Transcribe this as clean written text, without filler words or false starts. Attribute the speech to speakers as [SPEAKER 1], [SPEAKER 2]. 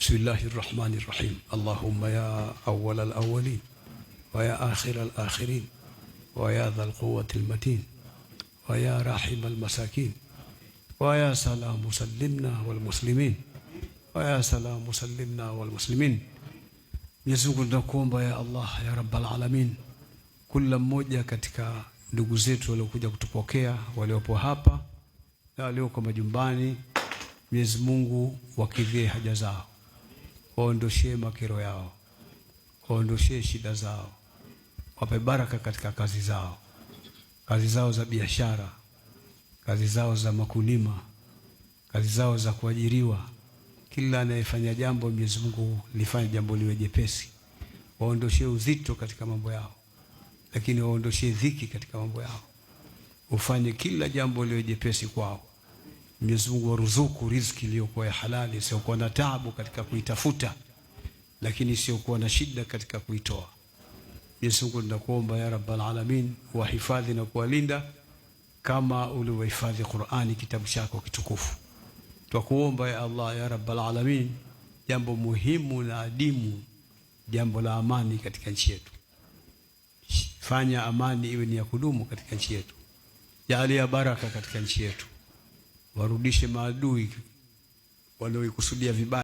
[SPEAKER 1] بسم الله الرحمن الرحيم. اللهم يا أول الأولين ويا آخر الآخرين ويا ذا القوة المتين ويا راحم المساكين ويا سلام سلمنا والمسلمين ويا سلام سلمنا والمسلمين. Mwenyezi Mungu tunakuomba ya Allah ya Rabbal Alamin, kila mmoja katika ndugu zetu waliokuja kutupokea, waliopo hapa na walioko majumbani, Mwenyezi Mungu wakidhie haja zao, waondoshie makero yao, waondoshie shida zao, wape baraka katika kazi zao za biashara, kazi zao za makulima, kazi zao za kuajiriwa. Kila anayefanya jambo, Mwenyezi Mungu lifanye jambo liwe jepesi, waondoshie uzito katika mambo yao, lakini waondoshie dhiki katika mambo yao, ufanye kila jambo liwe jepesi kwao. Mwenyezi Mungu waruzuku riziki iliyokuwa ya halali, isiyokuwa na taabu katika kuitafuta, lakini isiyokuwa na shida katika kuitoa. Mwenyezi Mungu tunakuomba ya Rabbal Alamin, wahifadhi na kuwalinda kama ulivyohifadhi Qur'ani, kitabu chako kitukufu. Twakuomba ya Allah ya Rabbal Alamin, jambo muhimu na adimu, jambo la amani katika nchi yetu. Fanya amani iwe ni ya kudumu katika nchi yetu. Jalia baraka katika nchi yetu. Warudishe maadui wanaoikusudia vibaya.